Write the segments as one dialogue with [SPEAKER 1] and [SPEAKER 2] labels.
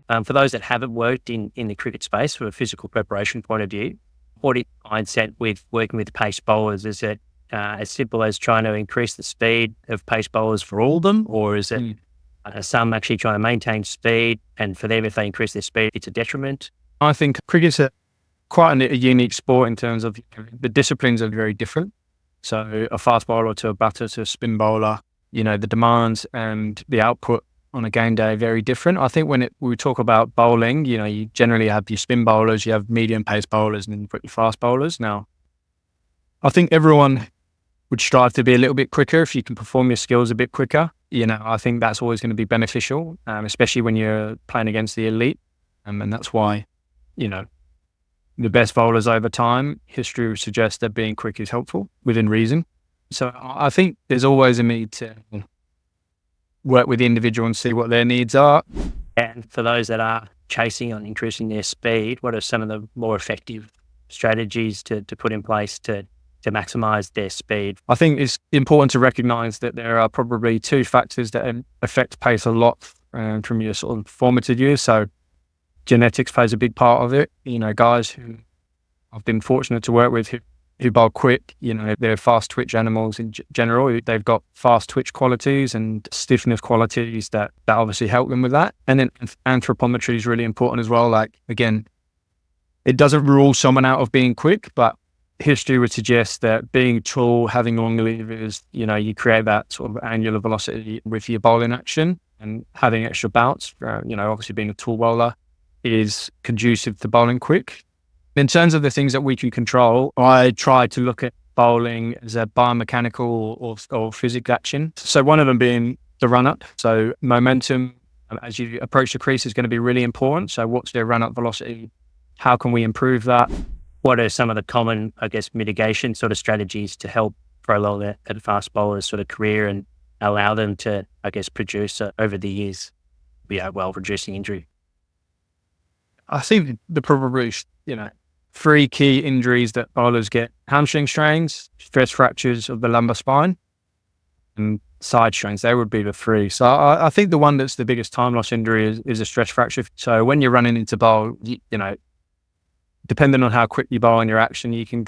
[SPEAKER 1] For those that haven't worked in the cricket space from a physical preparation point of view, what is your mindset with working with pace bowlers? Is it as simple as trying to increase the speed of pace bowlers for all of them, or is it some actually trying to maintain speed, and for them, if they increase their speed, it's a detriment?
[SPEAKER 2] I think cricket's quite a unique sport in terms of the disciplines are very different. So a fast bowler to a batter to a spin bowler, the demands and the output on a game day are very different. I think when we talk about bowling, you generally have your spin bowlers, you have medium pace bowlers, and then you put your fast bowlers. Now, I think everyone would strive to be a little bit quicker if you can perform your skills a bit quicker. I think that's always going to be beneficial, especially when you're playing against the elite. And that's why, the best bowlers over time, history would suggest that being quick is helpful within reason. So I think there's always a need to work with the individual and see what their needs are.
[SPEAKER 1] And for those that are chasing on increasing their speed, what are some of the more effective strategies to put in place to maximize their speed?
[SPEAKER 2] I think it's important to recognize that there are probably two factors that affect pace a lot from your sort of formative years. So genetics plays a big part of it. Guys who I've been fortunate to work with who bowl quick, they're fast twitch animals in general. They've got fast twitch qualities and stiffness qualities that obviously help them with that. And then anthropometry is really important as well. Like, again, it doesn't rule someone out of being quick, but history would suggest that being tall, having long levers, you create that sort of angular velocity with your bowling action, and having extra bounce, obviously being a tall bowler is conducive to bowling quick. In terms of the things that we can control, I try to look at bowling as a biomechanical or physical action. So one of them being the run-up. So momentum as you approach the crease is going to be really important. So what's their run-up velocity? How can we improve that? What are some of the common, mitigation sort of strategies to help prolong that fast bowler's sort of career and allow them to, produce over the years, while reducing injury? I think the probably, three key injuries that bowlers get: hamstring strains, stress fractures of the lumbar spine, and side strains. They would be the three. So I think the one that's the biggest time loss injury is a stress fracture. So when you're running into bowl, depending on how quick you bowl in your action, you can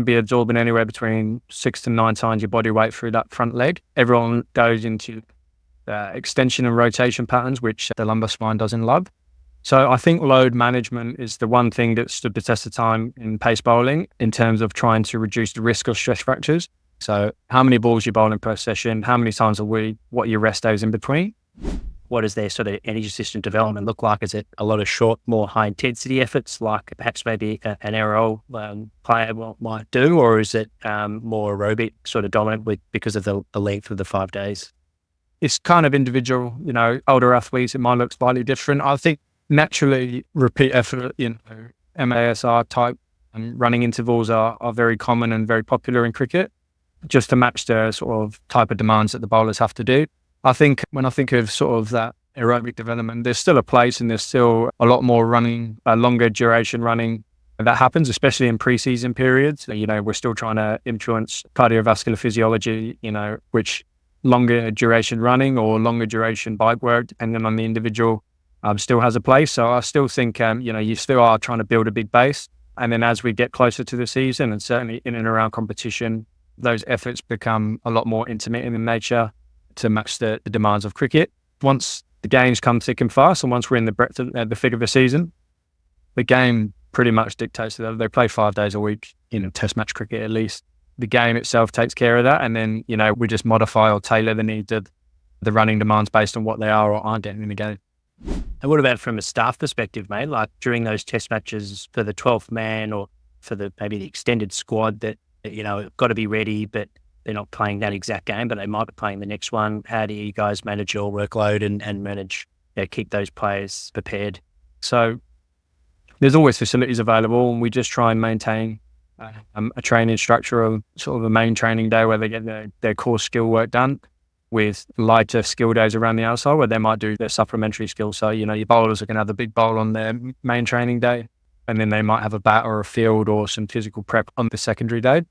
[SPEAKER 2] be absorbing anywhere between 6 to 9 times your body weight through that front leg. Everyone goes into extension and rotation patterns, which the lumbar spine doesn't love. So I think load management is the one thing that stood the test of time in pace bowling in terms of trying to reduce the risk of stress fractures. So how many balls you're bowling per session, how many times a week, what your rest days in between. What does their sort of energy system development look like? Is it a lot of short, more high intensity efforts like perhaps maybe an NRL player might do, or is it more aerobic sort of dominant because of the length of the 5 days? It's kind of individual, older athletes, it might look slightly different. I think naturally repeat effort, MASR type and running intervals are very common and very popular in cricket, just to match the sort of type of demands that the bowlers have to do. I think when I think of sort of that aerobic development, there's still a place and there's still a lot more running, longer duration running that happens, especially in pre-season periods. We're still trying to influence cardiovascular physiology, which longer duration running or longer duration bike work, depending on the individual, still has a place. So I still think, you still are trying to build a big base. And then as we get closer to the season and certainly in and around competition, those efforts become a lot more intermittent in nature to match the demands of cricket. Once the games come thick and fast, and once we're in the breadth of the thick of the season, the game pretty much dictates that they play 5 days a week, test match cricket at least. The game itself takes care of that. And then, we just modify or tailor the needs of the running demands based on what they are or aren't getting in the game.
[SPEAKER 1] And what about from a staff perspective, mate? Like during those test matches for the 12th man or for maybe the extended squad that, got to be ready, but they're not playing that exact game, but they might be playing the next one. How do you guys manage your workload and manage, keep those players prepared?
[SPEAKER 2] So there's always facilities available, and we just try and maintain a training structure of sort of a main training day where they get their core skill work done, with lighter skill days around the outside where they might do their supplementary skills. So, your bowlers are going to have a big bowl on their main training day, and then they might have a bat or a field or some physical prep on the secondary day.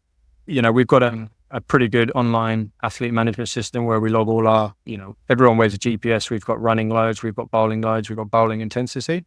[SPEAKER 2] We've got a a pretty good online athlete management system where we log all our, everyone wears a GPS. We've got running loads, we've got bowling loads, we've got bowling intensity.